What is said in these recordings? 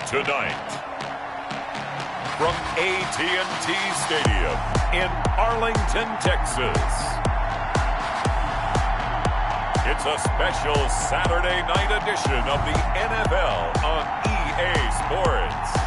Tonight, from AT&T Stadium in Arlington, Texas, it's a special Saturday night edition of the NFL on EA Sports.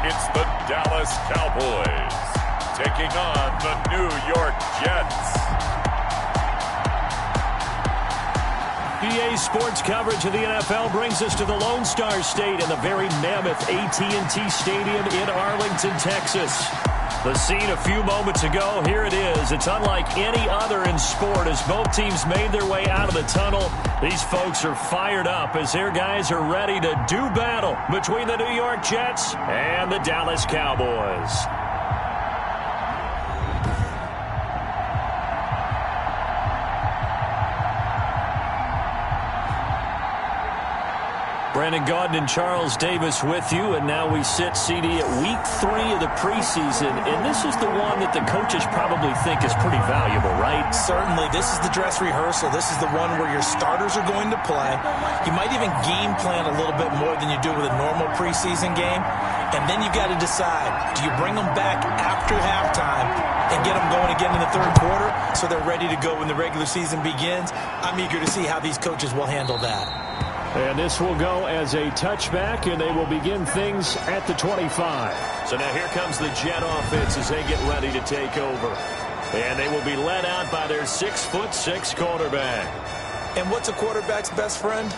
It's the Dallas Cowboys taking on the New York Jets. EA Sports coverage of the NFL brings us to the Lone Star State and the very mammoth AT&T Stadium in Arlington, Texas. The scene a few moments ago, here it is. It's unlike any other in sport as both teams made their way out of the tunnel. These folks are fired up as their guys are ready to do battle between the New York Jets and the Dallas Cowboys. Brandon Gaudin and Charles Davis with you, and now we sit, CD, at week 3 of the preseason, and this is the one that the coaches probably think is pretty valuable, right? Certainly. This is the dress rehearsal. This is the one where your starters are going to play. You might even game plan a little bit more than you do with a normal preseason game, and then you got to decide, do you bring them back after halftime and get them going again in the third quarter so they're ready to go when the regular season begins? I'm eager to see how these coaches will handle that. And this will go as a touchback, and they will begin things at the 25. So now here comes the Jet offense as they get ready to take over. And they will be led out by their 6'6" quarterback. And what's a quarterback's best friend?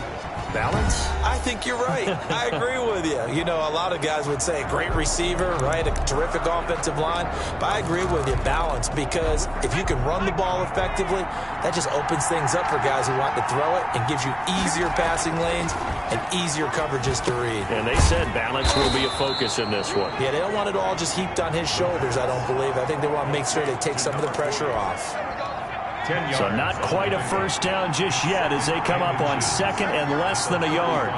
Balance? I think you're right. I agree with you. You know, a lot of guys would say great receiver, right? A terrific offensive line. But I agree with you, balance, because if you can run the ball effectively, that just opens things up for guys who want to throw it and gives you easier passing lanes and easier coverages to read. And they said balance will be a focus in this one. Yeah, they don't want it all just heaped on his shoulders, I don't believe. I think they want to make sure they take some of the pressure off. So not quite a first down just yet as they come up on second and less than a yard.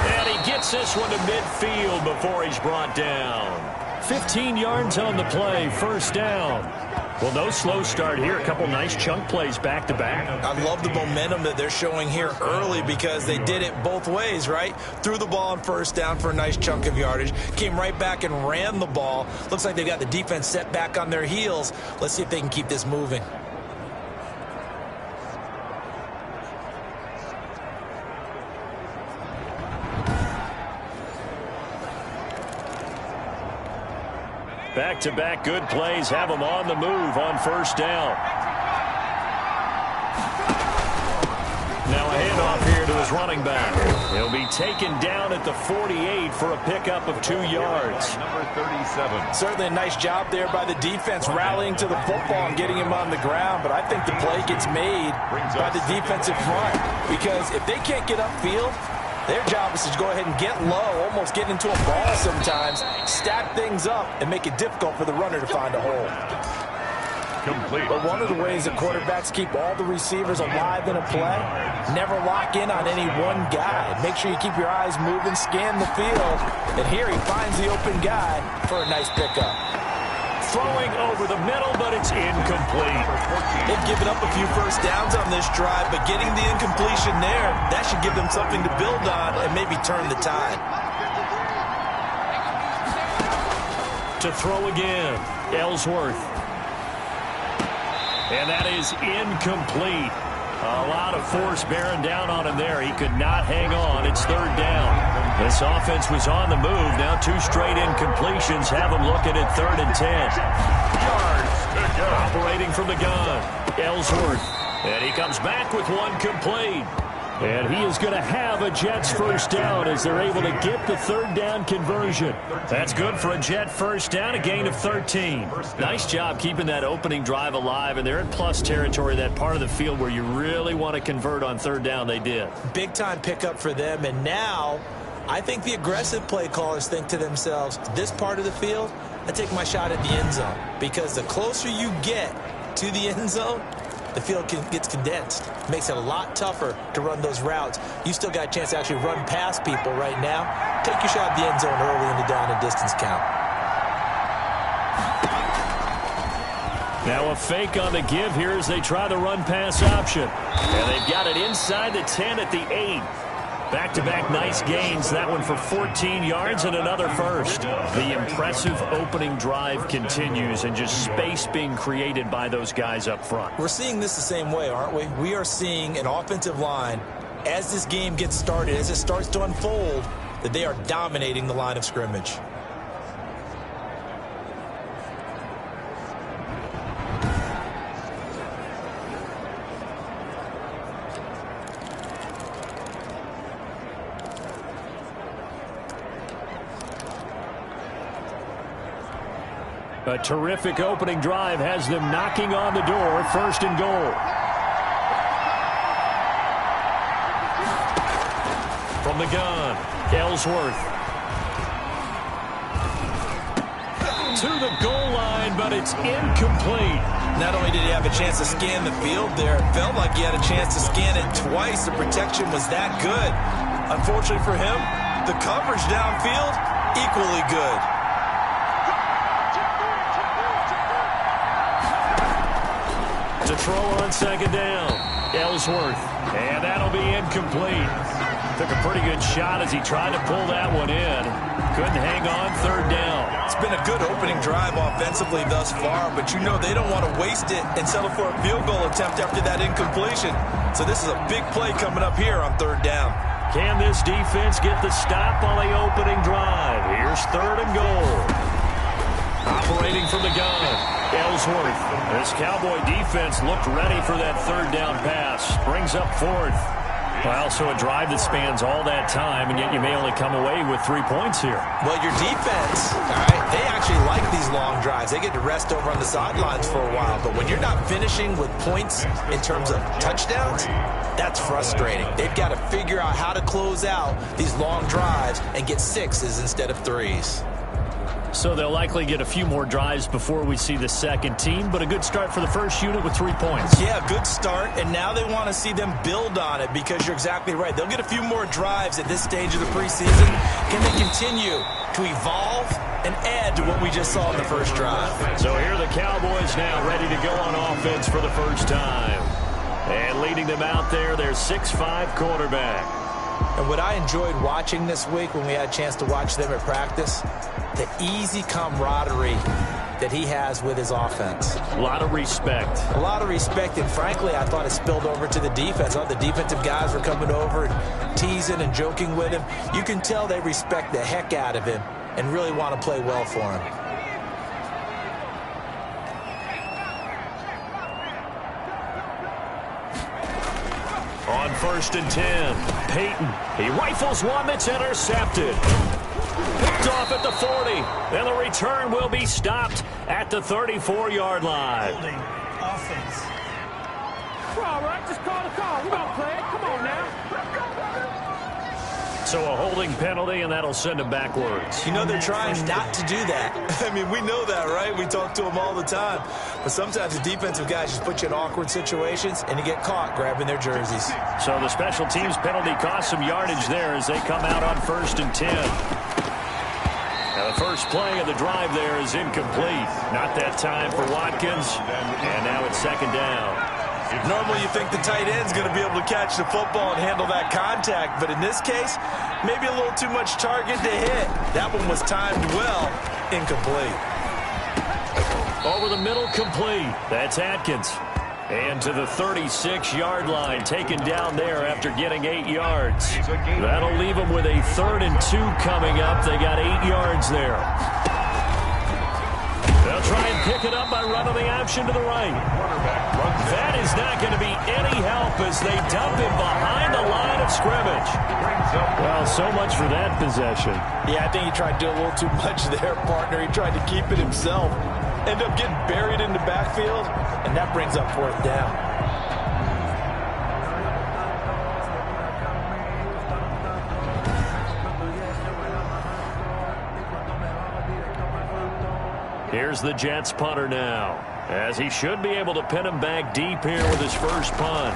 And he gets this one to midfield before he's brought down. 15 yards on the play, first down. Well, no slow start here. A couple nice chunk plays back-to-back. I love the momentum that they're showing here early because they did it both ways, right? Threw the ball on first down for a nice chunk of yardage. Came right back and ran the ball. Looks like they've got the defense set back on their heels. Let's see if they can keep this moving. Back-to-back good plays have them on the move on first down. Now a handoff here to his running back. He'll be taken down at the 48 for a pickup of 2 yards. Number 37. Certainly a nice job there by the defense rallying to the football and getting him on the ground, but I think the play gets made by the defensive front because if they can't get upfield, their job is to go ahead and get low, almost get into a ball sometimes, stack things up, and make it difficult for the runner to find a hole. Complete. But one of the ways that quarterbacks keep all the receivers alive in a play, never lock in on any one guy. Make sure you keep your eyes moving, scan the field, and here he finds the open guy for a nice pickup. Throwing over the middle, but it's incomplete. They've given up a few first downs on this drive, but getting the incompletion there, that should give them something to build on and maybe turn the tide. To throw again, Ellsworth. And that is incomplete. A lot of force bearing down on him there. He could not hang on. It's third down. This offense was on the move. Now 2 straight incompletions have them looking at 3rd and 10. Yards to go. Operating from the gun, Ellsworth. And he comes back with one complete. And he is going to have a Jets first down as they're able to get the 3rd down conversion. That's good for a Jet first down, a gain of 13. Nice job keeping that opening drive alive, and they're in plus territory, that part of the field where you really want to convert on 3rd down. They did. Big-time pickup for them, and now I think the aggressive play callers think to themselves, this part of the field, I take my shot at the end zone, because the closer you get to the end zone, the field gets condensed. Makes it a lot tougher to run those routes. You still got a chance to actually run past people right now. Take your shot at the end zone early in the down and distance count. Now a fake on the give here as they try the run-pass option. And they've got it inside the 10 at the 8. Back-to-back nice gains. That one for 14 yards and another first. The impressive opening drive continues, and just space being created by those guys up front. We're seeing this the same way, aren't we? We are seeing an offensive line, as this game gets started, as it starts to unfold, that they are dominating the line of scrimmage. A terrific opening drive has them knocking on the door. First and goal. From the gun, Ellsworth. To the goal line, but it's incomplete. Not only did he have a chance to scan the field there, it felt like he had a chance to scan it twice. The protection was that good. Unfortunately for him, the coverage downfield, equally good. To throw on second down, Ellsworth, and that'll be incomplete. Took a pretty good shot as he tried to pull that one in. Couldn't hang on third down. It's been a good opening drive offensively thus far, but you know they don't want to waste it and settle for a field goal attempt after that incompletion. So this is a big play coming up here on third down. Can this defense get the stop on the opening drive? Here's third and goal. Operating from the gun, Ellsworth. This Cowboy defense looked ready for that third down pass. Brings up fourth. Well, so a drive that spans all that time, and yet you may only come away with 3 points here. Well, your defense, all right, they actually like these long drives. They get to rest over on the sidelines for a while. But when you're not finishing with points in terms of touchdowns, that's frustrating. They've got to figure out how to close out these long drives and get 6s instead of 3s. So they'll likely get a few more drives before we see the second team, but a good start for the first unit with 3 points. Yeah, good start, and now they want to see them build on it because you're exactly right. They'll get a few more drives at this stage of the preseason. Can they continue to evolve and add to what we just saw in the first drive? So here are the Cowboys now ready to go on offense for the first time. And leading them out there, their 6'5" quarterback. And what I enjoyed watching this week when we had a chance to watch them at practice, the easy camaraderie that he has with his offense. A lot of respect. A lot of respect, and frankly, I thought it spilled over to the defense. All the defensive guys were coming over and teasing and joking with him. You can tell they respect the heck out of him and really want to play well for him. On 1st and 10, Peyton. He rifles one that's intercepted. Picked off at the 40, and the return will be stopped at the 34-yard line. Holding offense. We're all right. Just call the call. We're going to play it. Come on now. So a holding penalty, and that'll send him backwards. You know they're trying not to do that. I mean, we know that, right? We talk to them all the time. But sometimes the defensive guys just put you in awkward situations, and you get caught grabbing their jerseys. So the special teams penalty cost some yardage there as they come out on 1st and 10. Now the first play of the drive there is incomplete. Not that time for Watkins, and now it's second down. Normally you think the tight end's going to be able to catch the football and handle that contact, but in this case, maybe a little too much target to hit. That one was timed well, incomplete. Over the middle, complete. That's Atkins. And to the 36-yard line, taken down there after getting 8 yards. That'll leave them with a 3rd and 2 coming up. They got 8 yards there. They'll try and pick it up by running the option to the right. That is not going to be any help as they dump him behind the line of scrimmage. Well, so much for that possession. Yeah, I think he tried to do a little too much there, partner. He tried to keep it himself. Ended up getting buried in the backfield, and that brings up 4th down. Here's the Jets punter now. as he should be able to pin him back deep here with his first punt.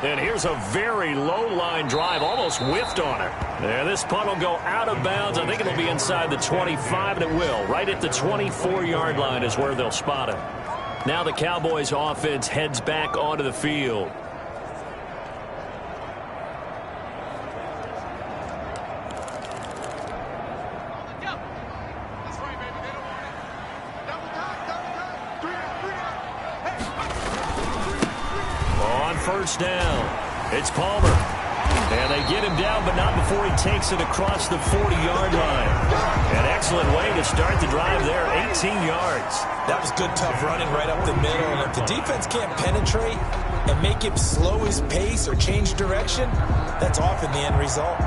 And here's a very low-line drive, almost whiffed on it. And this punt will go out of bounds. I think it'll be inside the 25, and it will. Right at the 24-yard line is where they'll spot him. Now the Cowboys offense heads back onto the field. First down. It's Palmer. And they get him down, but not before he takes it across the 40-yard line. An excellent way to start the drive there, 18 yards. That was good, tough running right up the middle. And if the defense can't penetrate and make him slow his pace or change direction, that's often the end result.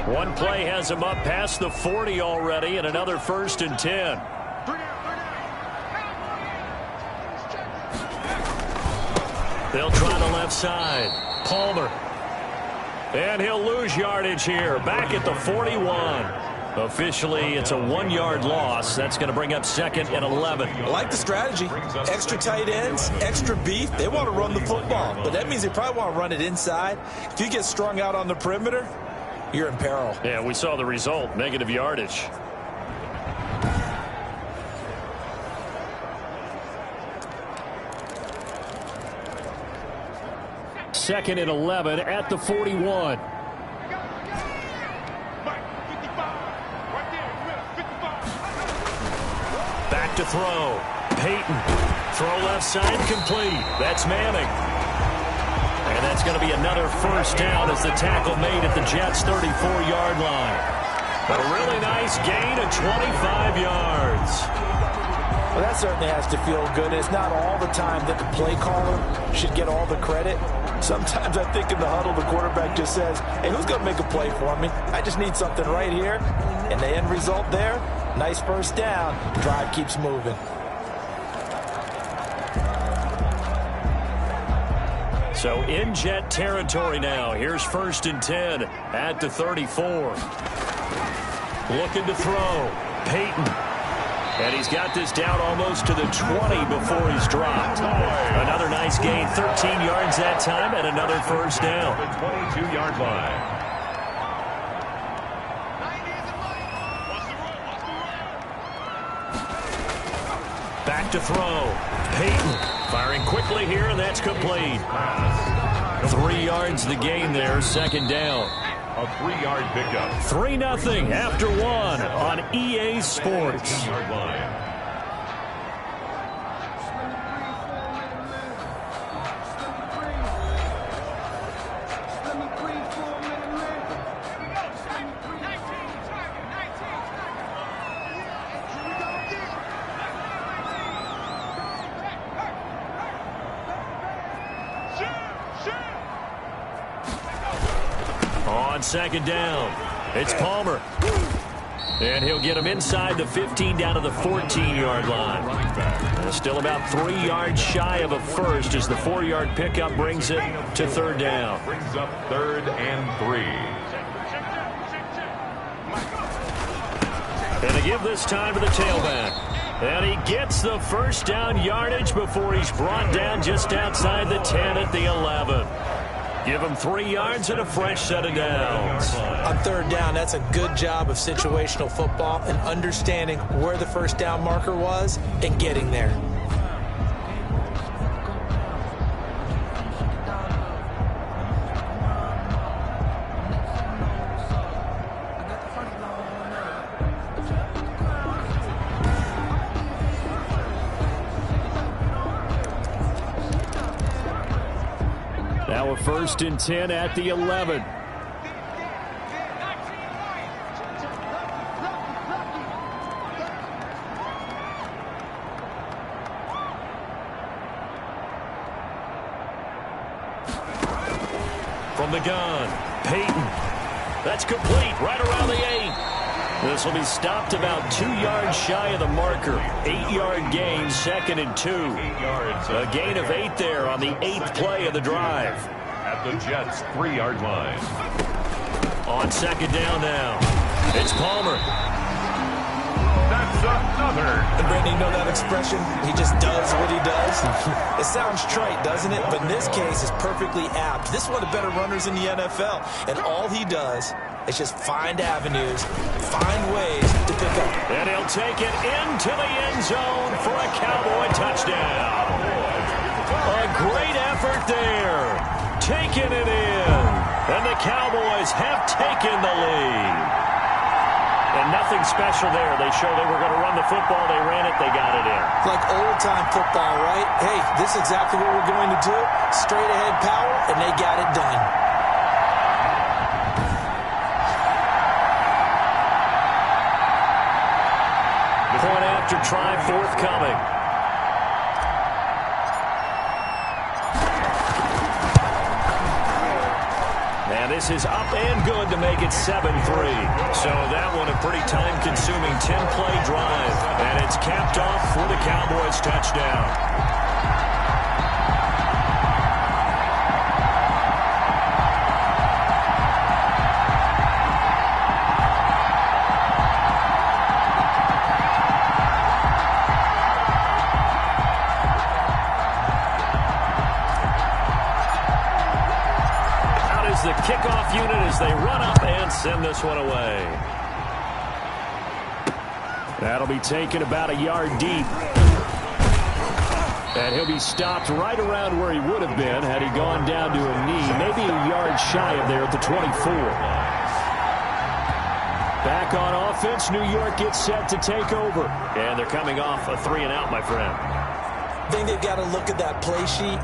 One play has him up past the 40 already, and another 1st and 10. They'll try the left side. Palmer. And he'll lose yardage here. Back at the 41. Officially, it's a 1-yard loss. That's going to bring up 2nd and 11. I like the strategy. Extra tight ends, extra beef. They want to run the football, but that means they probably want to run it inside. If you get strung out on the perimeter, you're in peril. Yeah, we saw the result, negative yardage. Second and 11 at the 41. Back to throw. Peyton. Throw left side, complete. That's Manning. And that's going to be another first down as the tackle made at the Jets' 34-yard line. A really nice gain of 25 yards. Well, that certainly has to feel good. It's not all the time that the play caller should get all the credit. Sometimes I think in the huddle, the quarterback just says, hey, who's going to make a play for me? I just need something right here. And the end result there, nice first down. Drive keeps moving. So in Jet territory now. Here's 1st and 10 at the 34. Looking to throw. Peyton. And he's got this down almost to the 20 before he's dropped. Another nice gain, 13 yards that time, and another first down. The 22-yard line. Back to throw. Peyton firing quickly here, and that's complete. 3 yards the gain there, 2nd down. A 3-yard pickup. 3-0 after 1 on EA Sports. On 2nd down, it's Palmer. And he'll get him inside the 15 down to the 14-yard line. Still about 3 yards shy of a first as the 4-yard pickup brings it to 3rd down. Brings up 3rd and 3. And they give this time to the tailback. And he gets the first down yardage before he's brought down just outside the 10 at the 11. Give him 3 yards and a fresh set of downs. On 3rd down, that's a good job of situational football and understanding where the first down marker was and getting there. Now a 1st and 10 at the 11. From the gun, Peyton. That's complete right around the 8. This will be stopped about 2 yards shy of the marker. 8-yard gain, 2nd and 2. A gain of 8 there on the 8th play of the drive. At the Jets' 3-yard line. On 2nd down now. It's Palmer. That's another. And Brandon, you know that expression? He just does what he does. It sounds trite, doesn't it? But in this case, it's perfectly apt. This is one of the better runners in the NFL. And all he does is just find avenues, find ways to pick up. And he'll take it into the end zone for a Cowboy touchdown. A great effort there. Taking it in. And the Cowboys have taken the lead. And nothing special there. They showed they were going to run the football. They ran it. They got it in. Like old-time football, right? Hey, this is exactly what we're going to do. Straight-ahead power, and they got it done. Point after try forthcoming. And this is up and good to make it 7-3. So that one a pretty time-consuming 10-play drive. And it's capped off for the Cowboys touchdown. The kickoff unit as they run up and send this one away. That'll be taken about a yard deep. And he'll be stopped right around where he would have been had he gone down to a knee, maybe a yard shy of there at the 24. Back on offense, New York gets set to take over. And they're coming off a 3-and-out, my friend. I think they've got to look at that play sheet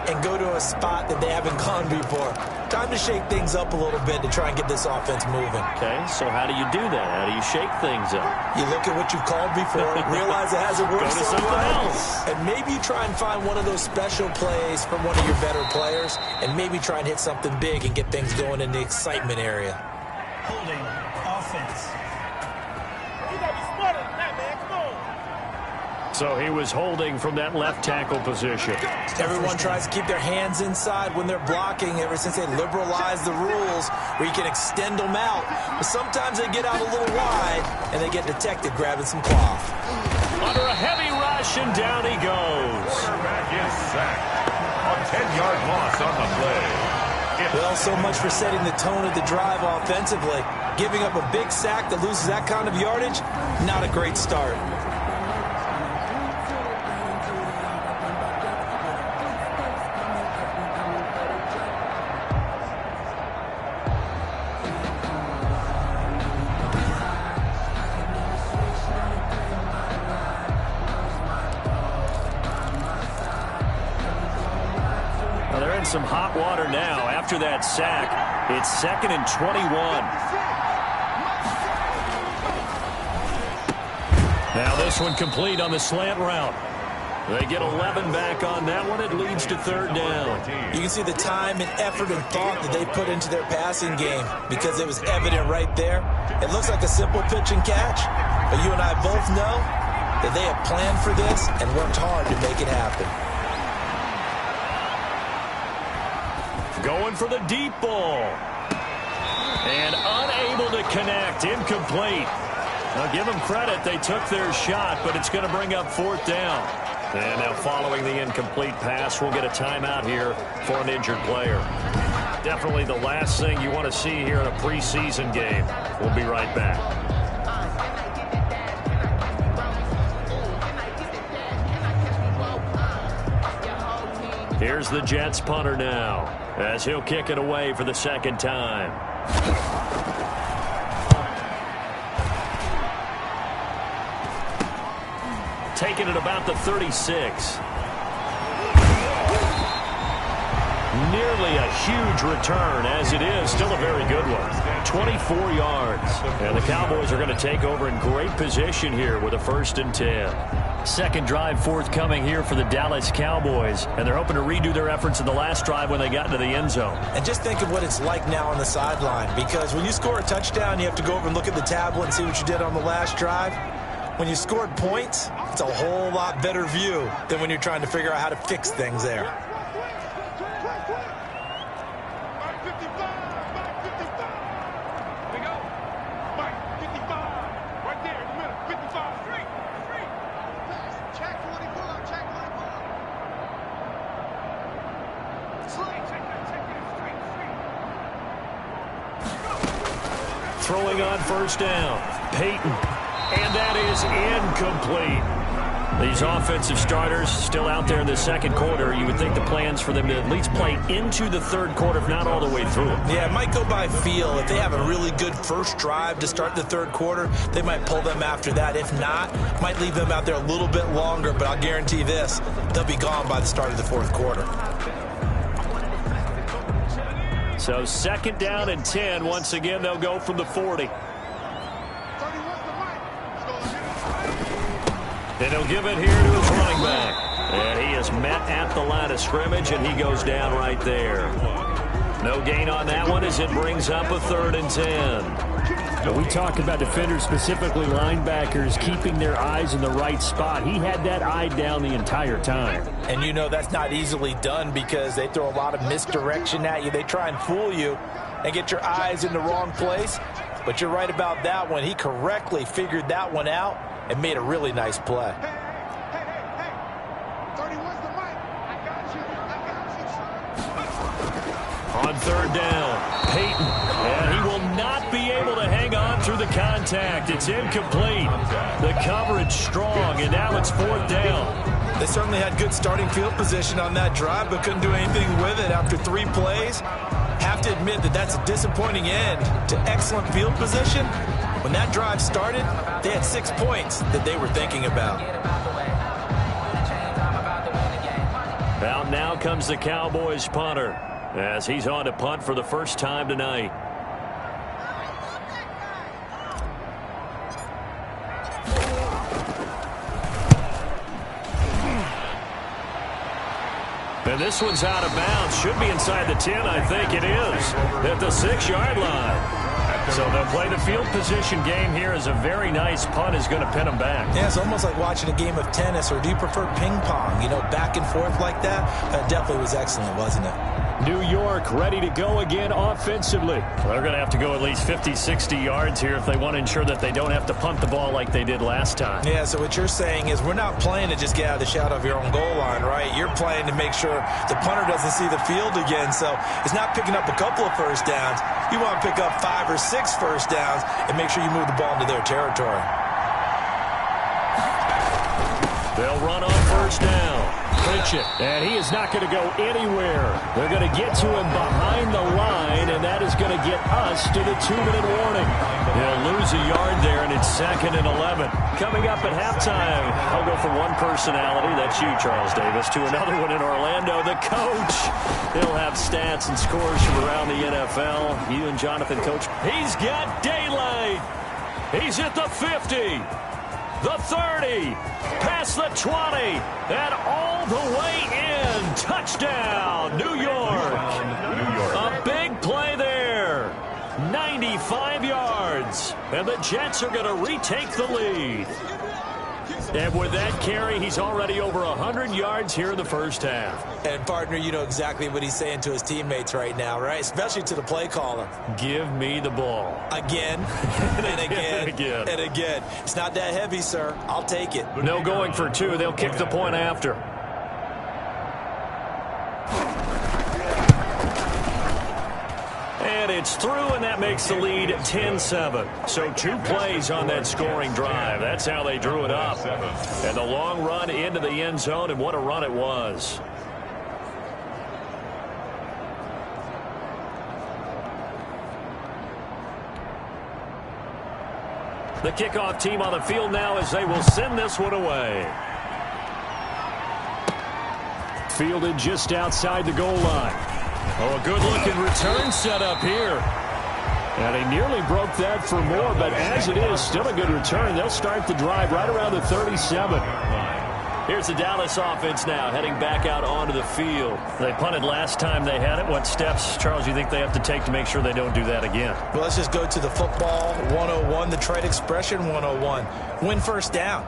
and go to a spot that they haven't gone before. Time to shake things up a little bit to try and get this offense moving. Okay, so how do you do that? How do you shake things up? You look at what you've called before, realize it hasn't worked Go to something else. And maybe you try and find one of those special plays from one of your better players, and maybe try and hit something big and get things going in the excitement area. Holding offense. You gotta be smarter than that, man. Come on. So he was holding from that left tackle position. Everyone tries to keep their hands inside when they're blocking ever since they liberalized the rules where you can extend them out. But sometimes they get out a little wide and they get detected grabbing some cloth. Under a heavy rush and down he goes. Quarterback is sacked. A 10-yard loss on the play. Well, so much for setting the tone of the drive offensively. Giving up a big sack that loses that kind of yardage, not a great start. Some hot water now after that sack. It's 2nd and 21. Now this one complete on the slant route. They get 11 back on that one. It leads to 3rd down. You can see the time and effort and thought that they put into their passing game because it was evident right there. It looks like a simple pitch and catch, but you and I both know that they have planned for this and worked hard to make it happen. Going for the deep ball. And unable to connect. Incomplete. Now give them credit. They took their shot, but it's going to bring up 4th down. And now following the incomplete pass, we'll get a timeout here for an injured player. Definitely the last thing you want to see here in a preseason game. We'll be right back. Here's the Jets punter now, as he'll kick it away for the 2nd time. Taking it about the 36. Nearly Hardly a huge return, as it is still a very good one. 24 yards. And the Cowboys are going to take over in great position here with a 1st and 10. Second drive forthcoming here for the Dallas Cowboys. And they're hoping to redo their efforts in the last drive when they got into the end zone. And just think of what it's like now on the sideline. Because when you score a touchdown, you have to go over and look at the tablet and see what you did on the last drive. When you scored points, it's a whole lot better view than when you're trying to figure out how to fix things there. Throwing on 1st down. Peyton. And that is incomplete. These offensive starters still out there in the second quarter. You would think the plans for them to at least play into the third quarter, if not all the way through. Yeah, it might go by feel. If they have a really good first drive to start the third quarter, they might pull them after that. If not, might leave them out there a little bit longer, but I'll guarantee this, they'll be gone by the start of the fourth quarter. So 2nd down and 10. Once again, they'll go from the 40. And he'll give it here to his running back. And he is met at the line of scrimmage, and he goes down right there. No gain on that one as it brings up a 3rd and 10. But we talk about defenders, specifically linebackers, keeping their eyes in the right spot. He had that eye down the entire time. And you know that's not easily done because they throw a lot of misdirection at you. They try and fool you and get your eyes in the wrong place. But you're right about that one. He correctly figured that one out and made a really nice play. On 3rd down, Peyton. And he will not be able to hang on through the contact. It's incomplete. The coverage strong, and now it's 4th down. They certainly had good starting field position on that drive, but couldn't do anything with it after 3 plays. Have to admit that that's a disappointing end to excellent field position. When that drive started, they had 6 points that they were thinking about. Out now comes the Cowboys punter as he's on to punt for the first time tonight. And this one's out of bounds. Should be inside the 10, I think it is, at the 6-yard line. So they'll play the field position game here as a very nice punt is going to pin them back. Yeah, it's almost like watching a game of tennis, or do you prefer ping pong? You know, back and forth like that? That definitely was excellent, wasn't it? New York ready to go again offensively. They're going to have to go at least 50, 60 yards here if they want to ensure that they don't have to punt the ball like they did last time. Yeah, so what you're saying is we're not playing to just get out of the shadow of your own goal line, right? You're playing to make sure the punter doesn't see the field again. So it's not picking up a couple of first downs. You want to pick up 5 or 6 first downs and make sure you move the ball into their territory. They'll run on 1st down. Pritchett, and he is not going to go anywhere. They're going to get to him behind the line, and that is going to get us to the 2-minute warning. He'll lose a yard there, and it's 2nd and 11. Coming up at halftime, I'll go from one personality, that's you, Charles Davis, to another one in Orlando, the coach. He'll have stats and scores from around the NFL. You and Jonathan, Coach. He's got daylight. He's at the 50. The 30, past the 20, and all the way in. Touchdown, New York. A big play there. 95 yards. And the Jets are going to retake the lead. And with that carry, he's already over 100 yards here in the first half. And, partner, you know exactly what he's saying to his teammates right now, right? Especially to the play caller. Give me the ball. Again, and again, and again. It's not that heavy, sir. I'll take it. No going for 2. They'll kick the point after. And it's through, and that makes the lead 10-7. So 2 plays on that scoring drive. That's how they drew it up. And the long run into the end zone, and what a run it was. The kickoff team on the field now as they will send this one away. Fielded just outside the goal line. Oh, a good-looking return set up here. And he nearly broke that for more, but as it is, still a good return. They'll start the drive right around the 37. Here's the Dallas offense now, heading back out onto the field. They punted last time they had it. What steps, Charles, you think they have to take to make sure they don't do that again? Well, let's just go to the football 101, the trade expression 101. Win first down.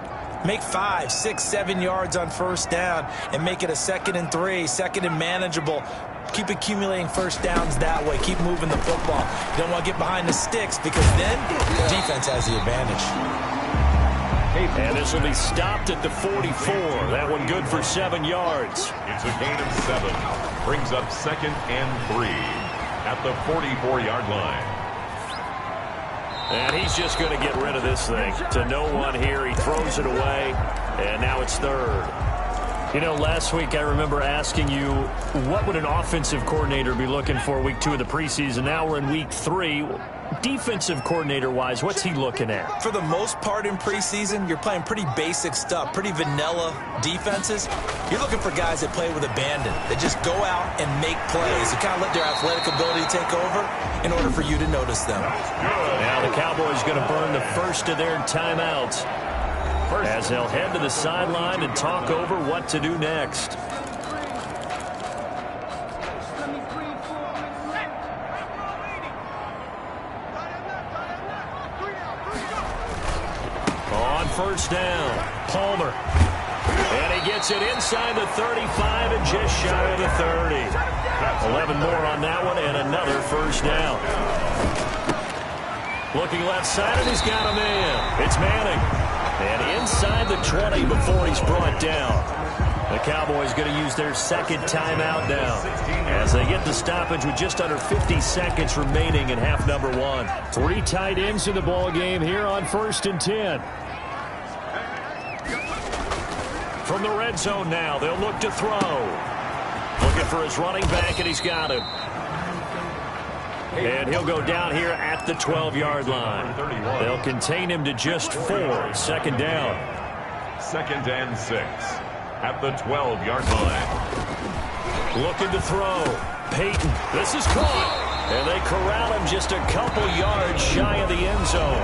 Make 5, 6, 7 yards on first down and make it a 2nd and 3, 2nd and manageable. Keep accumulating first downs that way. Keep moving the football. You don't want to get behind the sticks because then the defense has the advantage. And this will be stopped at the 44. That one good for 7 yards. It's a gain of 7. Brings up 2nd and 3 at the 44-yard line. And he's just going to get rid of this thing. To no one here. He throws it away. And now it's 3rd. You know, last week I remember asking you, what would an offensive coordinator be looking for week 2 of the preseason? Now we're in week 3. Defensive coordinator-wise, what's he looking at? For the most part in preseason, you're playing pretty basic stuff, pretty vanilla defenses. You're looking for guys that play with abandon, that just go out and make plays, that kind of let their athletic ability take over in order for you to notice them. Now the Cowboys going to burn the first of their timeouts as they'll head to the sideline and talk over what to do next. On first down, Palmer. And he gets it inside the 35 and just shy of the 30. 11 more on that one and another first down. Looking left side, and he's got a man. It's Manning. And inside the 20 before he's brought down. The Cowboys going to use their 2nd timeout now as they get the stoppage with just under 50 seconds remaining in half number 1. 3 tight ends in the ball game here on 1st and 10. From the red zone now, they'll look to throw. Looking for his running back, and he's got him. And he'll go down here at the 12-yard line. They'll contain him to just 4. 2nd down. 2nd and 6 at the 12-yard line. Looking to throw. Peyton. This is caught. And they corral him just a couple yards shy of the end zone.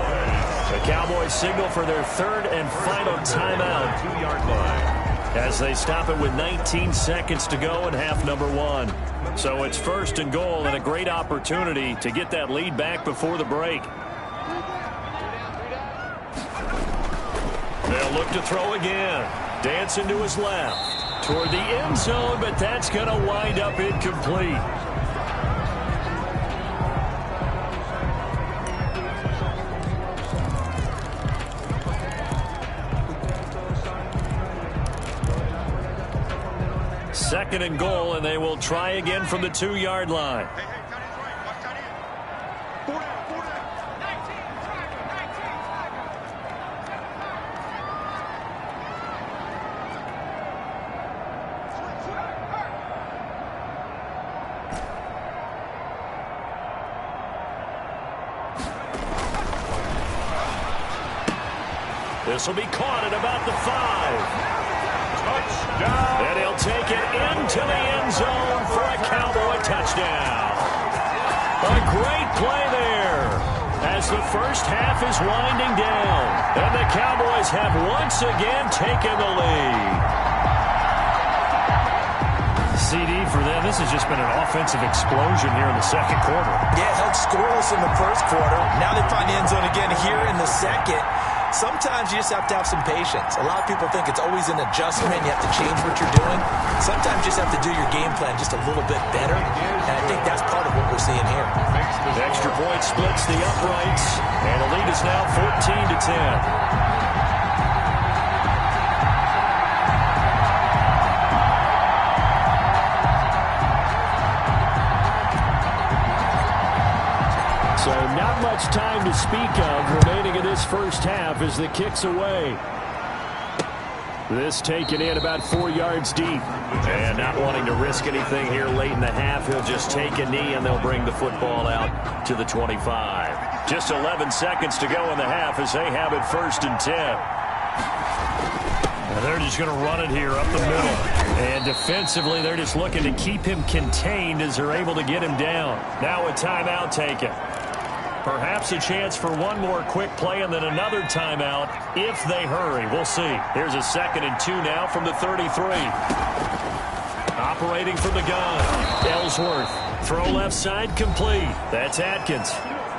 The Cowboys signal for their 3rd and final timeout. 2-yard line. As they stop it with 19 seconds to go in half number 1. So it's 1st and goal and a great opportunity to get that lead back before the break. They'll look to throw again. Dancing to his left. Toward the end zone, but that's going to wind up incomplete. Second and goal, and they will try again from the 2-yard line. This will be caught at about the 5. Touchdown! And he'll take it into the end zone for a Cowboy touchdown. A great play there as the first half is winding down. And the Cowboys have once again taken the lead. CD for them, this has just been an offensive explosion here in the 2nd quarter. Yeah, held scoreless in the 1st quarter. Now they find the end zone again here in the 2nd. Sometimes you just have to have some patience. A lot of people think it's always an adjustment. You have to change what you're doing. Sometimes you just have to do your game plan just a little bit better. And I think that's part of what we're seeing here. The extra point splits the uprights. And the lead is now 14-10. So not much time to speak of remaining in this first half as the kick's away. This taken in about 4 yards deep. And not wanting to risk anything here late in the half, he'll just take a knee and they'll bring the football out to the 25. Just 11 seconds to go in the half as they have it 1st and 10. And they're just going to run it here up the middle. And defensively, they're just looking to keep him contained as they're able to get him down. Now a timeout taken. Perhaps a chance for one more quick play and then another timeout if they hurry. We'll see. Here's a 2nd and 2 now from the 33. Operating from the gun. Ellsworth. Throw left side complete. That's Atkins.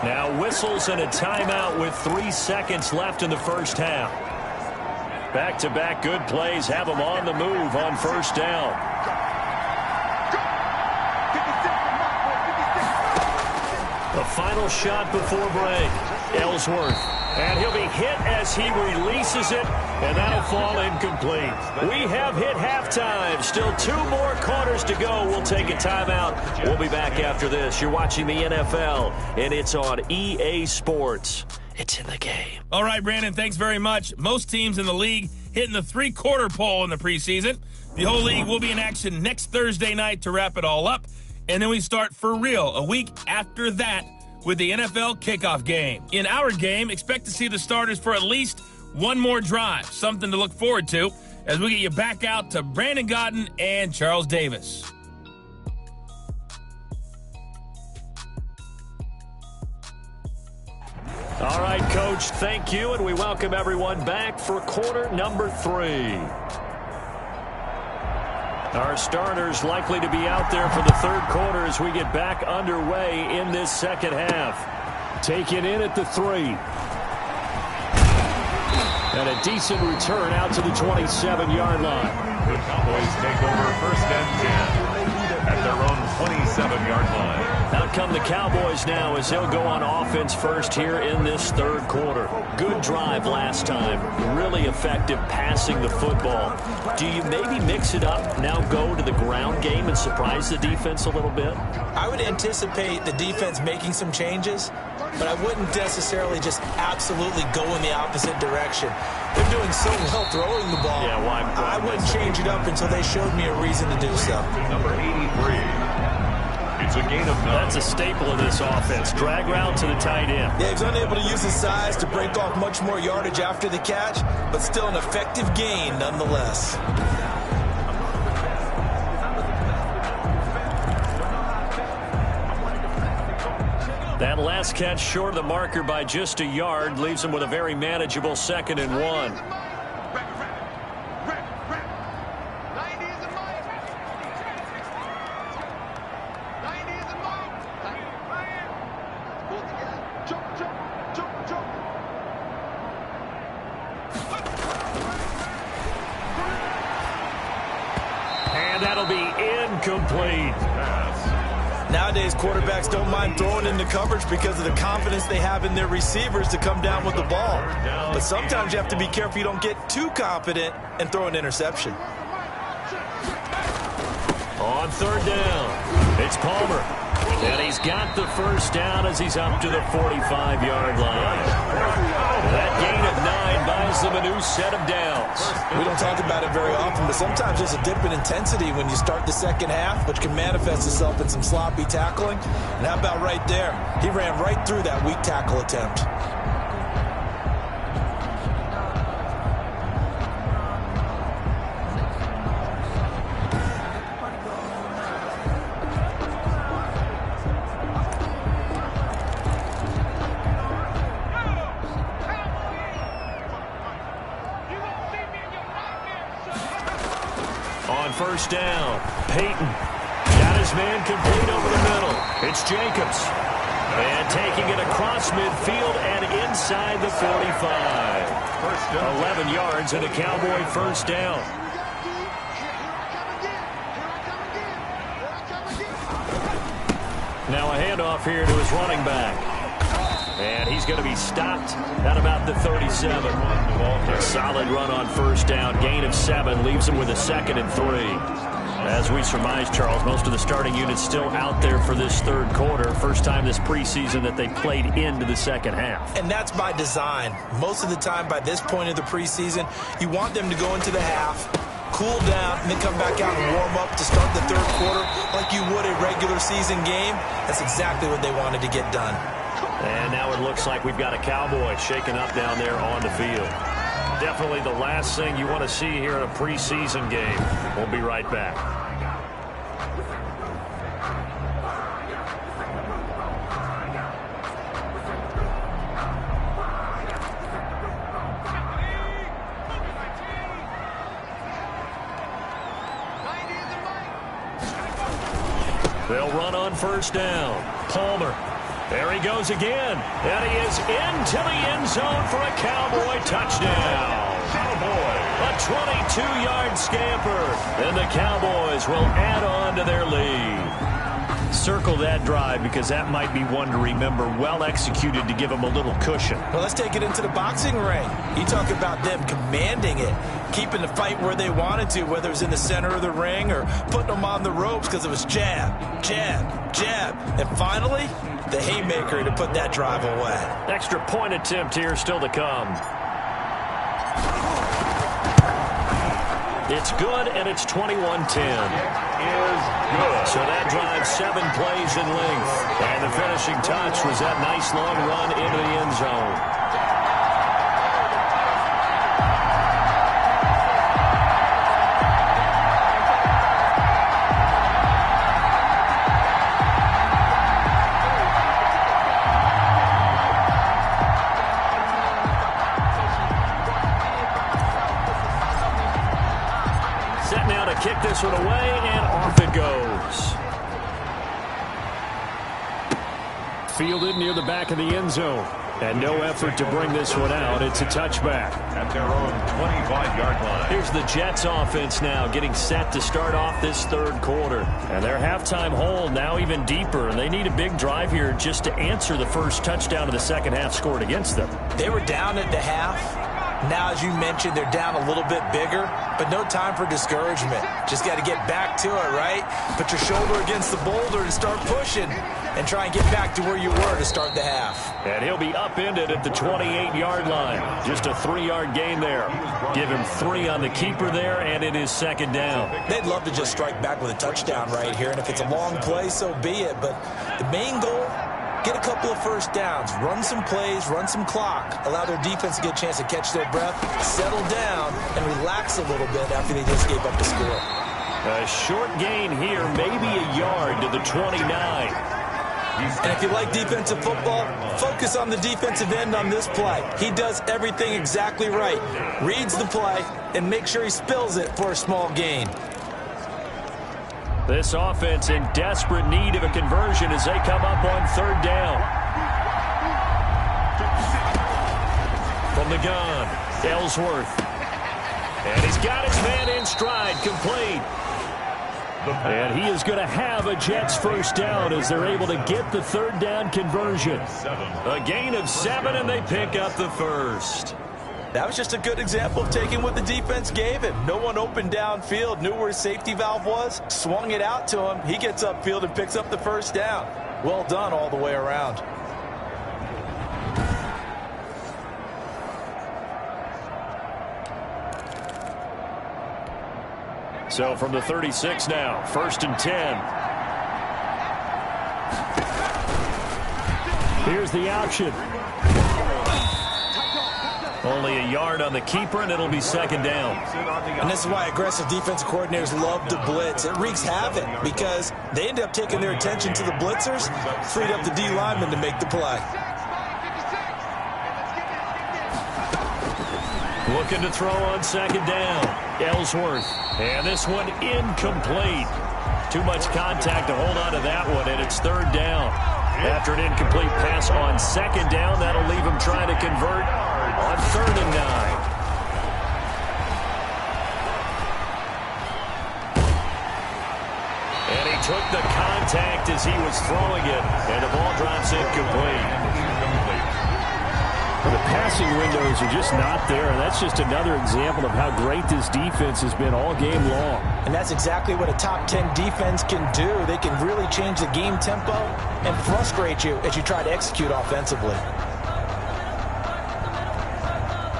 Now whistles and a timeout with 3 seconds left in the first half. Back-to-back good plays have them on the move on first down. The final shot before break. Ellsworth. And he'll be hit as he releases it, and that'll fall incomplete. We have hit halftime. Still 2 more quarters to go. We'll take a timeout. We'll be back after this. You're watching the NFL, and it's on EA Sports. It's in the game. All right, Brandon, thanks very much. Most teams in the league hitting the 3-quarter pole in the preseason. The whole league will be in action next Thursday night to wrap it all up. And then we start for real a week after that with the NFL kickoff game. In our game, expect to see the starters for at least one more drive. Something to look forward to as we get you back out to Brandon Godden and Charles Davis. All right, Coach, thank you, and we welcome everyone back for quarter number 3. Our starters likely to be out there for the 3rd quarter as we get back underway in this second half. Taken in at the 3. And a decent return out to the 27-yard line. The Cowboys take over 1st and 10 at their own 27-yard line. Out come the Cowboys now as they'll go on offense first here in this 3rd quarter. Good drive last time. Really effective passing the football. Do you maybe mix it up, now go to the ground game and surprise the defense a little bit? I would anticipate the defense making some changes, but I wouldn't necessarily just absolutely go in the opposite direction. They're doing so well throwing the ball. Yeah, why I wouldn't change it up until they showed me a reason to do so. Number 83. It's a gain of 9. That's a staple of this offense. Drag route to the tight end. Yeah, he's unable to use his size to break off much more yardage after the catch, but still an effective gain nonetheless. That last catch short of the marker by just a yard leaves him with a very manageable 2nd and 1. That'll be incomplete. Nowadays, quarterbacks don't mind throwing into coverage because of the confidence they have in their receivers to come down with the ball. But sometimes you have to be careful you don't get too confident and throw an interception. On 3rd down, it's Palmer. And he's got the first down as he's up to the 45-yard line. That gain of 9 buys them a new set of downs. We don't talk about it very often, but sometimes there's a dip in intensity when you start the second half, which can manifest itself in some sloppy tackling. And how about right there? He ran right through that weak tackle attempt. First down. Peyton got his man complete over the middle. It's Jacobs. And taking it across midfield and inside the 45. 11 yards and a Cowboy first down. Now a handoff here to his running back. And he's going to be stopped at about the 37. A solid run on first down. Gain of 7 leaves him with a 2nd and 3. As we surmise, Charles, most of the starting units still out there for this 3rd quarter. First time this preseason that they played into the second half. And that's by design. Most of the time by this point of the preseason, you want them to go into the half, cool down, and then come back out and warm up to start the 3rd quarter like you would a regular season game. That's exactly what they wanted to get done. And now it looks like we've got a Cowboy shaken up down there on the field. definitely the last thing you want to see here in a preseason game. We'll be right back. They'll run on first down. Palmer. There he goes again. And he is into the end zone for a Cowboy touchdown. A 22-yard scamper. And the Cowboys will add on to their lead. Circle that drive because that might be one to remember. Well executed to give them a little cushion. Well, let's take it into the boxing ring. You talk about them commanding it, keeping the fight where they wanted to, whether it was in the center of the ring or putting them on the ropes because it was jab, jab, jab. And finally, the haymaker to put that drive away. Extra point attempt here still to come. It's good, and it's 21-10. So that drives 7 plays in length. And the finishing touch was that nice long run into the end zone. Kick this one away, and off it goes. Fielded near the back of the end zone. And no effort to bring this one out. It's a touchback. At their own 25-yard line. Here's the Jets offense now getting set to start off this third quarter. And their halftime hole now even deeper. And they need a big drive here just to answer the first touchdown of the second half scored against them. They were down at the half. Now, as you mentioned, they're down a little bit bigger, but no time for discouragement. Just got to get back to it, right? Put your shoulder against the boulder and start pushing and try and get back to where you were to start the half. And he'll be upended at the 28-yard line. Just a 3-yard gain there. Give him 3 on the keeper there, and it is second down. They'd love to just strike back with a touchdown right here, and if it's a long play, so be it. But the main goal, get a couple of first downs, run some plays, run some clock, allow their defense to get a chance to catch their breath, settle down, and relax a little bit after they just gave up the score. A short gain here, maybe a yard to the 29. And if you like defensive football, focus on the defensive end on this play. He does everything exactly right. Reads the play and make sure he spills it for a small gain. This offense in desperate need of a conversion as they come up on third down. From the gun, Ellsworth. And he's got his man in stride, complete. And he is going to have a Jets first down as they're able to get the third down conversion. A gain of 7, and they pick up the first. That was just a good example of taking what the defense gave him. No one opened downfield, knew where his safety valve was, swung it out to him. He gets upfield and picks up the first down. Well done all the way around. So from the 36 now, 1st and 10. Here's the option. Only a yard on the keeper, and it'll be second down. And this is why aggressive defensive coordinators love to blitz. It wreaks havoc because they end up taking their attention to the blitzers, freed up the D lineman to make the play. Looking to throw on second down. Ellsworth. And this one incomplete. Too much contact to hold on to that one, and it's third down. After an incomplete pass on second down, that'll leave him trying to convert on 3rd and 9. And he took the contact as he was throwing it, and the ball drops incomplete. The passing windows are just not there, and that's just another example of how great this defense has been all game long. And that's exactly what a top 10 defense can do. They can really change the game tempo and frustrate you as you try to execute offensively.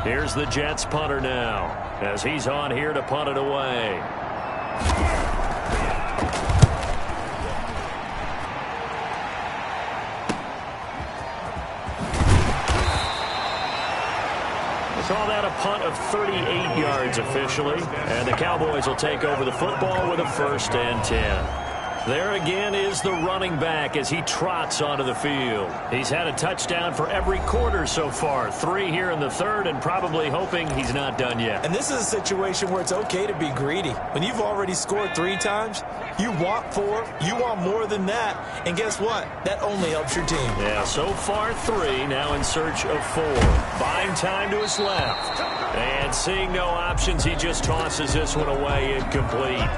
Here's the Jets punter now, as he's on here to punt it away. Call that a punt of 38 yards officially. And the Cowboys will take over the football with a 1st and 10. There again is the running back as he trots onto the field. He's had a touchdown for every quarter so far. 3 here in the 3rd, and probably hoping he's not done yet. And this is a situation where it's okay to be greedy. When you've already scored 3 times, you want 4, you want more than that. And guess what? That only helps your team. Yeah, so far 3, now in search of 4. Buying time to his left. And seeing no options, he just tosses this one away incomplete.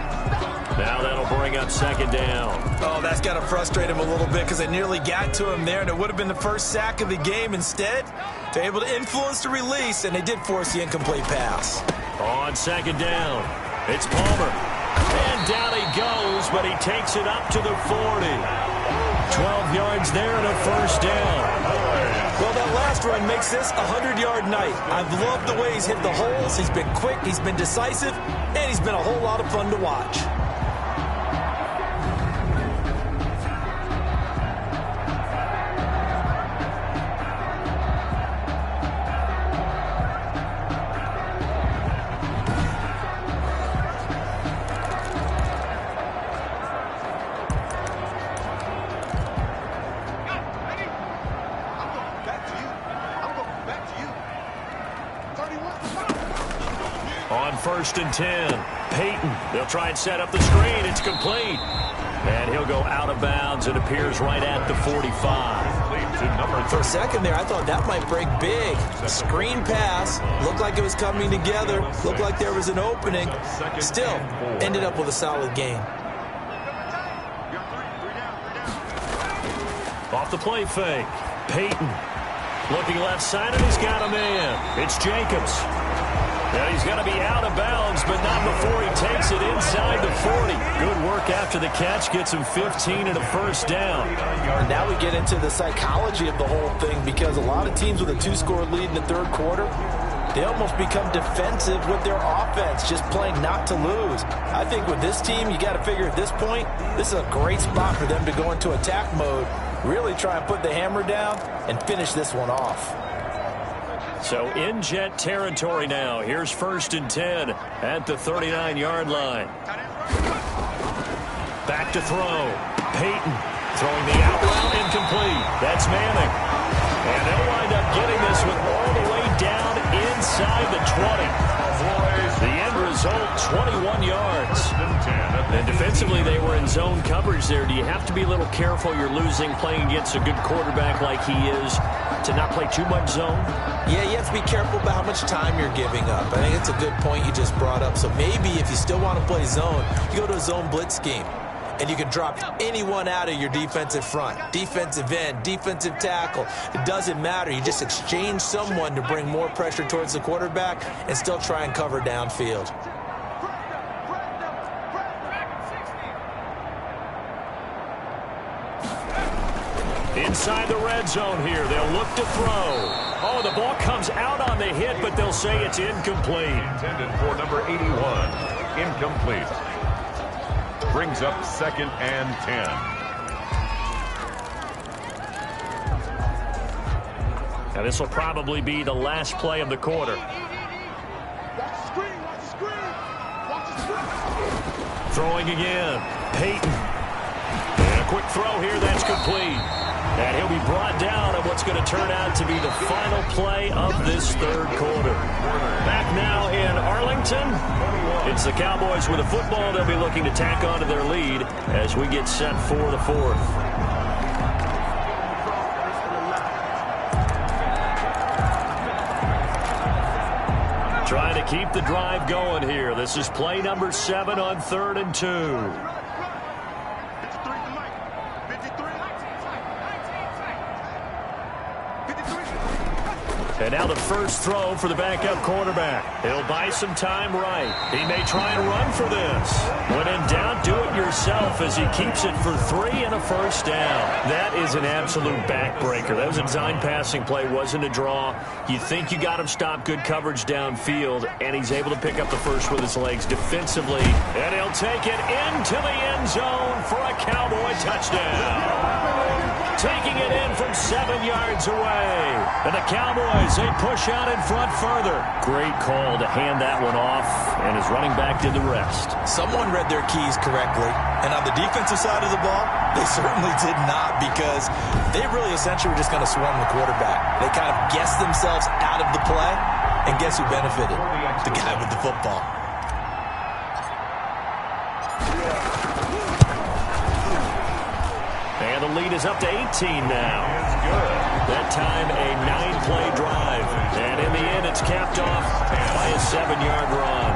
Now that'll bring up 2nd down. Oh, that's got to frustrate him a little bit because they nearly got to him there, and it would have been the first sack of the game. Instead, they're able to influence the release, and they did force the incomplete pass. On 2nd down, it's Palmer. And down he goes, but he takes it up to the 40. 12 yards there and a 1st down. Well, that last run makes this a 100-yard night. I've loved the way he's hit the holes. He's been quick, he's been decisive, and he's been a whole lot of fun to watch. On 1st and 10, Peyton. They'll try and set up the screen. It's complete. And he'll go out of bounds and appears right at the 45. For a second there, I thought that might break big. Screen pass. Looked like it was coming together. Looked like there was an opening. Still, ended up with a solid game. Off the play fake. Peyton. Looking left side, and he's got a man. It's Jacobs. And he's going to be out of bounds, but not before he takes it inside the 40. Good work after the catch. Gets him 15 and a 1st down. Now we get into the psychology of the whole thing, because a lot of teams with a 2-score lead in the 3rd quarter, they almost become defensive with their offense, just playing not to lose. I think with this team, you got to figure at this point, this is a great spot for them to go into attack mode, really try and put the hammer down and finish this one off. So in Jet territory now. Here's 1st and 10 at the 39-yard line. Back to throw. Peyton throwing the out route incomplete. That's Manning. And they'll wind up getting this one all the way down inside the 20. The end result, 21 yards. And defensively, they were in zone coverage there. Do you have to be a little careful? You're losing, playing against a good quarterback like he is, to not play too much zone? Yeah, you have to be careful about how much time you're giving up. I think it's a good point you just brought up. So maybe if you still want to play zone, you go to a zone blitz scheme. And you can drop anyone out of your defensive front. Defensive end, defensive tackle. It doesn't matter. You just exchange someone to bring more pressure towards the quarterback and still try and cover downfield. Inside the red zone here. They'll look to throw. Oh, the ball comes out on the hit, but they'll say it's incomplete. Intended for number 81. Incomplete. Brings up 2nd and 10. Now this will probably be the last play of the quarter. Throwing again. Peyton. And a quick throw here. That's complete. And he'll be brought down at what's going to turn out to be the final play of this 3rd quarter. Back now in Arlington. It's the Cowboys with a football. They'll be looking to tack on to their lead as we get set for the 4th. Trying to keep the drive going here. This is play number 7 on 3rd and 2. And now the first throw for the backup quarterback. He'll buy some time right. He may try and run for this. When in doubt, do it yourself as he keeps it for 3 and a 1st down. That is an absolute backbreaker. That was a design passing play, wasn't a draw. You think you got him stopped, good coverage downfield, and he's able to pick up the first with his legs defensively. And he'll take it into the end zone for a Cowboy touchdown. taking it in from 7 yards away. And the Cowboys, they push out in front further. Great call to hand that one off, and his running back did the rest. Someone read their keys correctly, and on the defensive side of the ball, they certainly did not, because they really essentially were just going to swarm the quarterback. They kind of guessed themselves out of the play, and guess who benefited? The guy with the football. And the lead is up to 18 now. That time a 9-play drive. And in the end, it's capped off by a 7-yard run.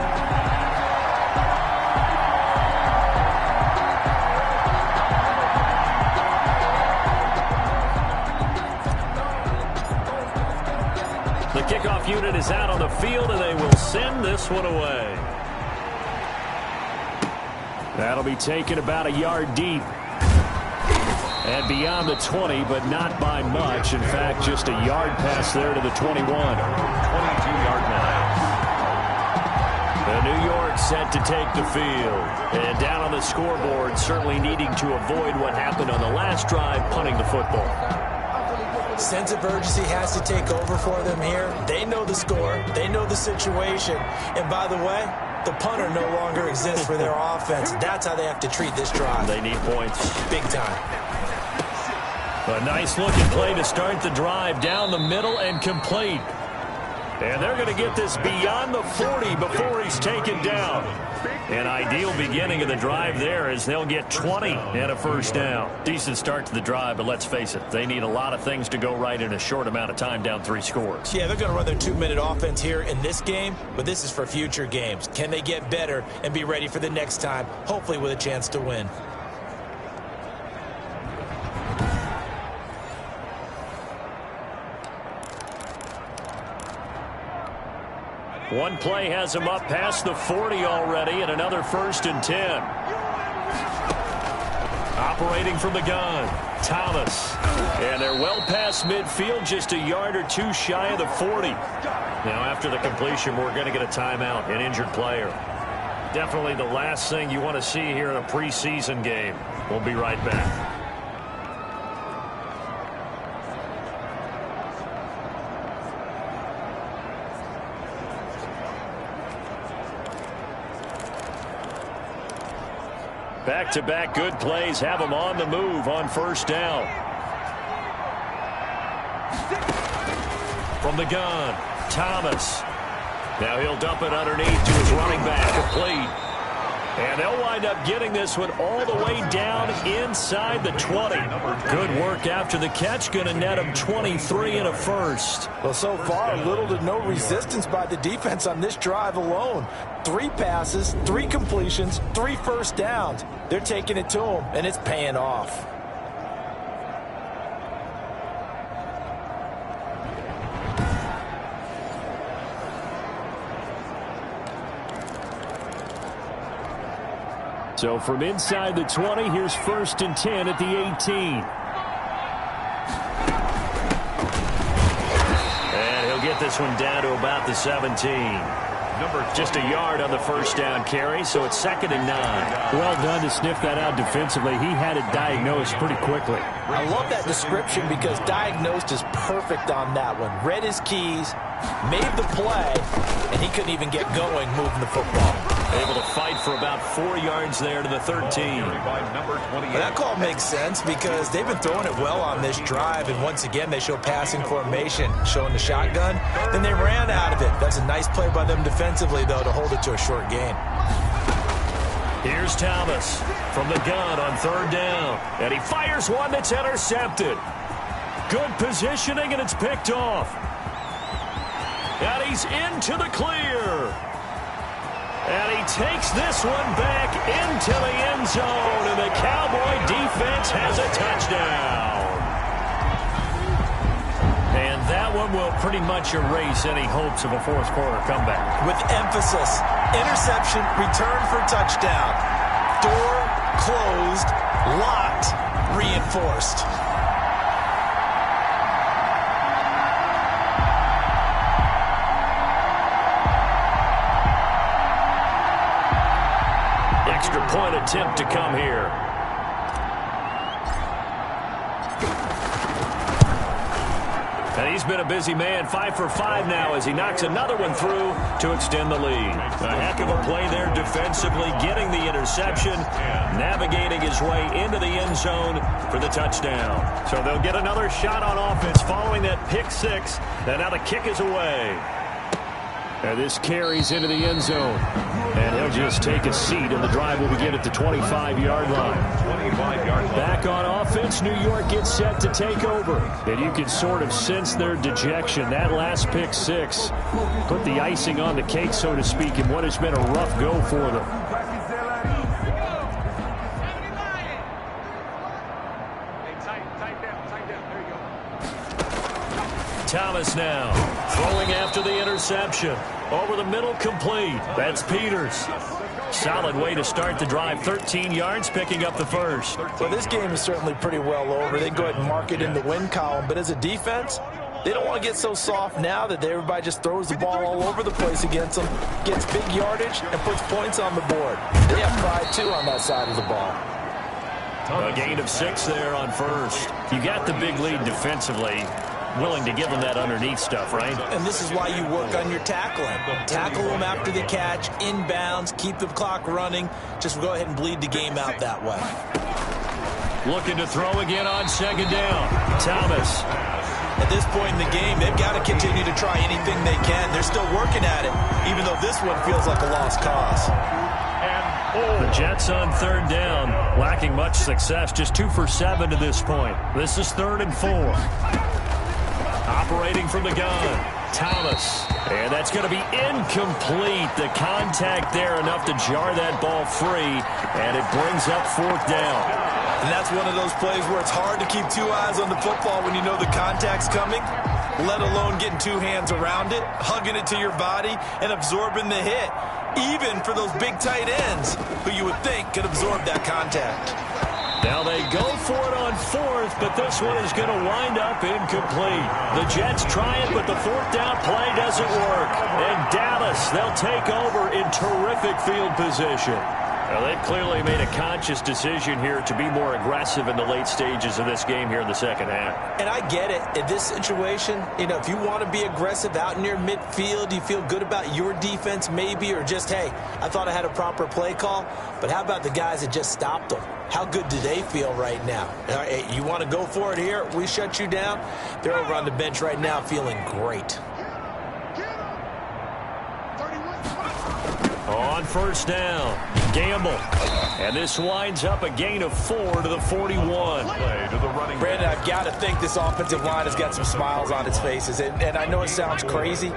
The kickoff unit is out on the field, and they will send this one away. That'll be taken about a yard deep. And beyond the 20, but not by much. In fact, just a yard pass there to the 21. 22-yard line. The New York set to take the field. And down on the scoreboard, certainly needing to avoid what happened on the last drive, punting the football. Sense of urgency has to take over for them here. They know the score. They know the situation. And by the way, the punter no longer exists for their offense. That's how they have to treat this drive. They need points. Big time. A nice-looking play to start the drive down the middle and complete. And they're going to get this beyond the 40 before he's taken down. An ideal beginning of the drive there as they'll get 20 and a first down. Decent start to the drive, but let's face it, they need a lot of things to go right in a short amount of time, down 3 scores. Yeah, they're going to run their 2-minute offense here in this game, but this is for future games. Can they get better and be ready for the next time, hopefully with a chance to win? One play has him up past the 40 already, and another 1st and 10. Operating from the gun, Thomas. And they're well past midfield, just a yard or 2 shy of the 40. Now, after the completion, we're going to get a timeout, an injured player. Definitely the last thing you want to see here in a preseason game. We'll be right back. Back-to-back good plays have them on the move on 1st down. From the gun, Thomas. Now he'll dump it underneath to his running back, complete. And they'll wind up getting this one all the way down inside the 20. Good work after the catch, going to net him 23 and a first. Well, so far, little to no resistance by the defense on this drive alone. 3 passes, 3 completions, 3 first downs. They're taking it to them, and it's paying off. So from inside the 20, here's 1st and 10 at the 18. And he'll get this one down to about the 17. Just a yard on the 1st down carry, so it's 2nd and 9. Well done to sniff that out defensively. He had it diagnosed pretty quickly. I love that description because diagnosed is perfect on that one. Read his keys, made the play, and he couldn't even get going moving the football. Able to fight for about 4 yards there to the 13. Well, that call makes sense because they've been throwing it well on this drive, and once again they show passing formation, showing the shotgun. Then they ran out of it. That's a nice play by them defensively, though, to hold it to a short gain. Here's Thomas from the gun on 3rd down, and he fires one that's intercepted. Good positioning, and it's picked off. And he's into the clear. And he takes this one back into the end zone, and the Cowboy defense has a touchdown. And that one will pretty much erase any hopes of a 4th quarter comeback. With emphasis, interception, return for touchdown. Door closed, locked, reinforced. Extra point attempt to come here. And he's been a busy man, 5 for 5 now as he knocks another one through to extend the lead. A heck of a play there defensively, getting the interception, navigating his way into the end zone for the touchdown. So they'll get another shot on offense following that pick six. And now the kick is away. And this carries into the end zone. And he'll just take a seat, and the drive will begin at the 25-yard line. 25-yard line. Back on offense, New York gets set to take over. And you can sort of sense their dejection. That last pick six put the icing on the cake, so to speak, in what has been a rough go for them. Thomas now throwing after the interception. Over the middle, complete. That's Peters. Solid way to start the drive. 13 yards, picking up the first. Well, this game is certainly pretty well over. They go ahead and mark it in the win column. But as a defense, they don't want to get so soft now that everybody just throws the ball all over the place against them, gets big yardage, and puts points on the board. They have pride, too, on that side of the ball. A gain of 6 there on first. You got the big lead defensively. Willing to give them that underneath stuff, right? And this is why you work on your tackling. Tackle them after the catch, inbounds, keep the clock running. Just go ahead and bleed the game out that way. Looking to throw again on second down. Thomas. At this point in the game, they've got to continue to try anything they can. They're still working at it, even though this one feels like a lost cause. The Jets on third down, lacking much success, just 2 for 7 to this point. This is 3rd and 4. Operating from the gun, Thomas. And that's going to be incomplete. The contact there enough to jar that ball free, and it brings up 4th down. And that's one of those plays where it's hard to keep 2 eyes on the football when you know the contact's coming, let alone getting 2 hands around it, hugging it to your body, and absorbing the hit. Even for those big tight ends who you would think could absorb that contact. Now they go for it on 4th, but this one is going to wind up incomplete. The Jets try it, but the 4th down play doesn't work. And Dallas, they'll take over in terrific field position. Well, they've clearly made a conscious decision here to be more aggressive in the late stages of this game here in the second half. And I get it. In this situation, you know, if you want to be aggressive out near midfield, you feel good about your defense maybe, or just, hey, I thought I had a proper play call. But how about the guys that just stopped them? How good do they feel right now? Hey, you want to go for it here? We shut you down? They're over on the bench right now feeling great. On first down, Gamble. And this winds up a gain of 4 to the 41. Brandon, I've got to think this offensive line has got some smiles on its faces. And I know it sounds crazy,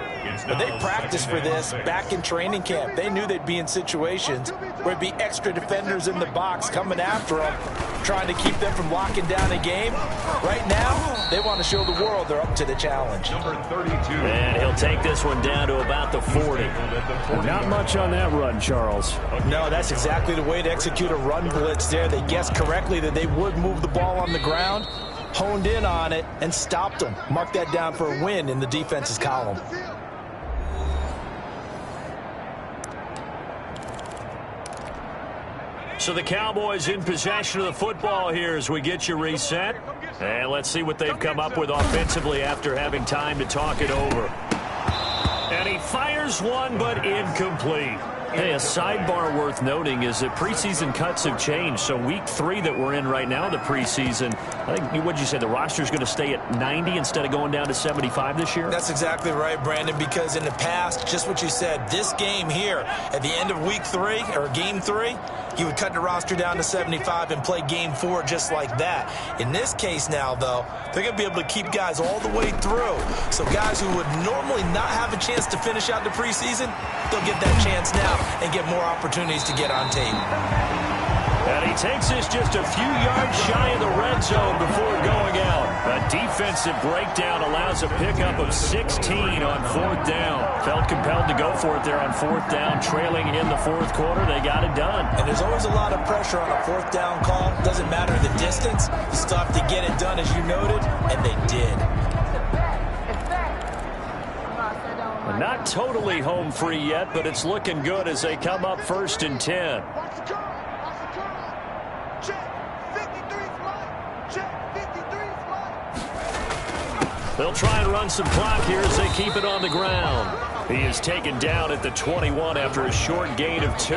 but they practiced for this back in training camp. They knew they'd be in situations where it'd be extra defenders in the box coming after them, trying to keep them from locking down a game. Right now, they want to show the world they're up to the challenge. And he'll take this one down to about the 40. Not much on that run, Charles. No, that's exactly the way to execute a run blitz there. They guessed correctly that they would move the ball on the ground, honed in on it, and stopped them. Mark that down for a win in the defense's column. So the Cowboys in possession of the football here as we get you reset. And let's see what they've come up with offensively after having time to talk it over. And he fires one, but incomplete. Hey, a sidebar worth noting is that preseason cuts have changed. So week 3 that we're in right now, the preseason, I think, what'd you say, the roster's going to stay at 90 instead of going down to 75 this year? That's exactly right, Brandon, because in the past, just what you said, this game here, at the end of week 3, or game 3, you would cut the roster down to 75 and play game 4 just like that. In this case now, though, they're going to be able to keep guys all the way through. So guys who would normally not have a chance to finish out the preseason, they'll get that chance now and get more opportunities to get on tape. And he takes this just a few yards shy of the red zone before going out. A defensive breakdown allows a pickup of 16 on 4th down. Felt compelled to go for it there on 4th down, trailing in the 4th quarter. They got it done. And there's always a lot of pressure on a 4th down call. Doesn't matter the distance. You still have to get it done, as you noted, and they did. Not totally home free yet, but it's looking good as they come up 1st and 10. They'll try and run some clock here as they keep it on the ground. He is taken down at the 21 after a short gain of 2.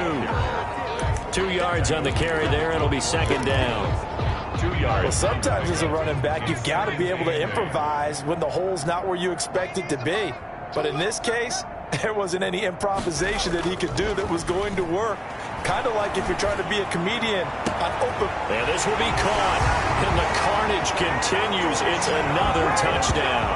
2 yards on the carry there. It'll be second down. 2 yards. Well, sometimes as a running back, you've got to be able to improvise when the hole's not where you expect it to be. But in this case, there wasn't any improvisation that he could do that was going to work. Kind of like if you're trying to be a comedian on open. And this will be caught. And the carnage continues. It's another touchdown.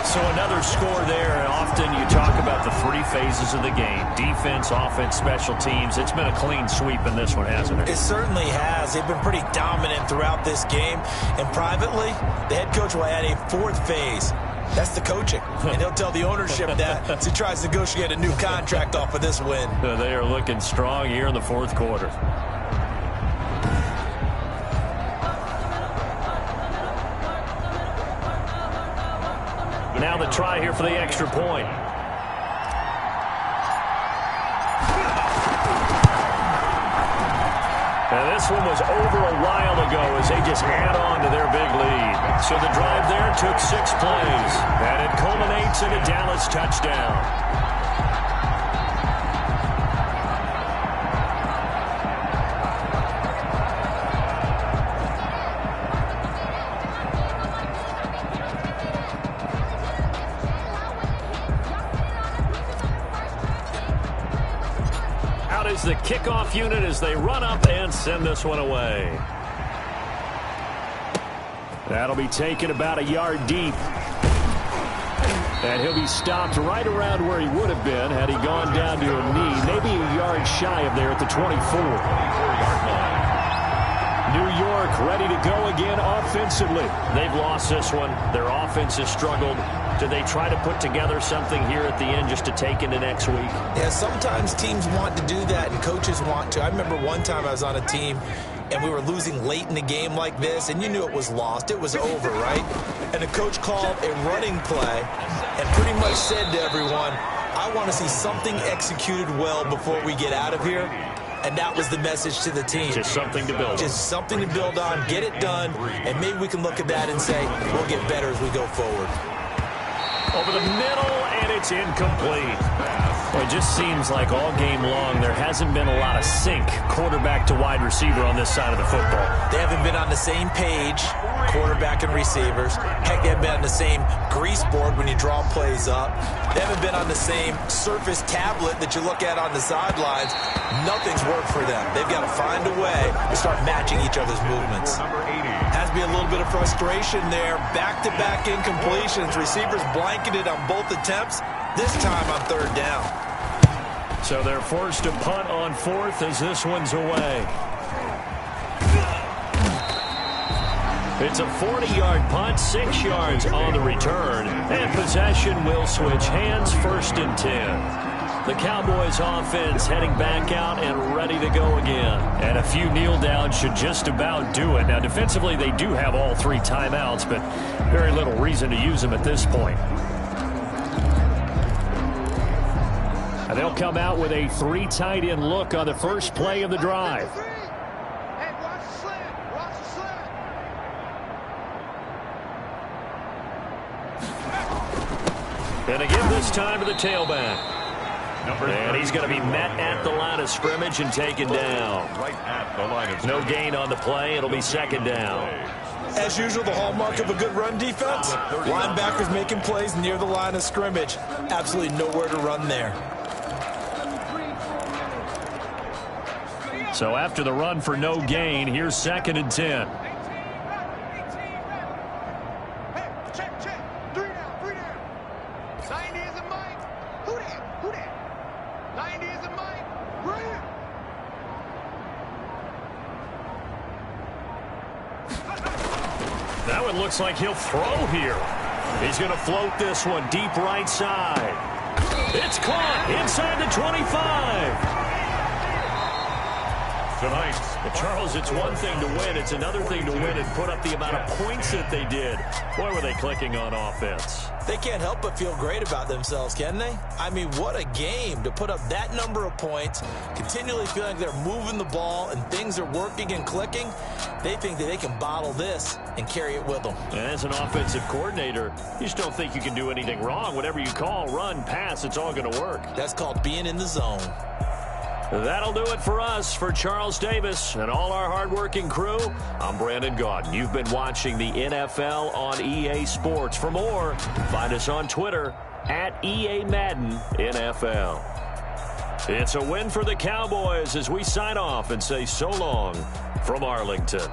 So another score there. And often you talk about the 3 phases of the game. Defense, offense, special teams. It's been a clean sweep in this one, hasn't it? It certainly has. They've been pretty dominant throughout this game. And privately, the head coach will add a 4th phase. That's the coaching. And he'll tell the ownership that as he tries to negotiate a new contract off of this win. They are looking strong here in the 4th quarter. Now the try here for the extra point. And this one was over a while ago as they just add on to their big lead. So the drive there took 6 plays. And it culminates in a Dallas touchdown. Is the kickoff unit as they run up and send this one away. That'll be taken about a yard deep. And he'll be stopped right around where he would have been had he gone down to a knee, maybe a yard shy of there at the 24-yard line. New York ready to go again offensively. They've lost this one. Their offense has struggled. Do they try to put together something here at the end just to take into next week? Yeah, sometimes teams want to do that and coaches want to. I remember one time I was on a team and we were losing late in the game like this, and you knew it was lost. It was over, right? And the coach called a running play and pretty much said to everyone, I want to see something executed well before we get out of here. And that was the message to the team. Just something to build on. Just something to build on, get it done, and maybe we can look at that and say, we'll get better as we go forward. Over the middle, and it's incomplete. Well, it just seems like all game long there hasn't been a lot of sync quarterback to wide receiver on this side of the football. They haven't been on the same page, quarterback and receivers. Heck, they haven't been on the same grease board when you draw plays up. They haven't been on the same surface tablet that you look at on the sidelines. Nothing's worked for them. They've got to find a way to start matching each other's movements. Has to be a little bit of frustration there. Back-to-back incompletions. Receivers blanketed on both attempts, this time on 3rd down. So they're forced to punt on 4th as this one's away. It's a 40-yard punt, 6 yards on the return, and possession will switch hands, 1st and 10. The Cowboys offense heading back out and ready to go again. And a few kneel downs should just about do it. Now, defensively, they do have all 3 timeouts, but very little reason to use them at this point. And they'll come out with a 3 tight end look on the first play of the drive. And again this time to the tailback. And he's going to be met at the line of scrimmage and taken down. Right at the line of No gain on the play. It'll be 2nd down. As usual, the hallmark of a good run defense, linebackers making plays near the line of scrimmage. Absolutely nowhere to run there. So after the run for no gain, here's 2nd and 10. That one looks like he'll throw here. He's going to float this one deep right side. It's caught inside the 25. tonight. Well, Charles, it's one thing to win. It's another thing to win and put up the amount of points that they did. Boy, were they clicking on offense. They can't help but feel great about themselves, can they? I mean, what a game to put up that number of points, continually feeling like they're moving the ball and things are working and clicking. They think that they can bottle this and carry it with them. And as an offensive coordinator, you just don't think you can do anything wrong. Whatever you call, run, pass, it's all going to work. That's called being in the zone. That'll do it for us. For Charles Davis and all our hardworking crew, I'm Brandon Gaudin. You've been watching the NFL on EA Sports. For more, find us on Twitter at EA Madden NFL. It's a win for the Cowboys as we sign off and say so long from Arlington.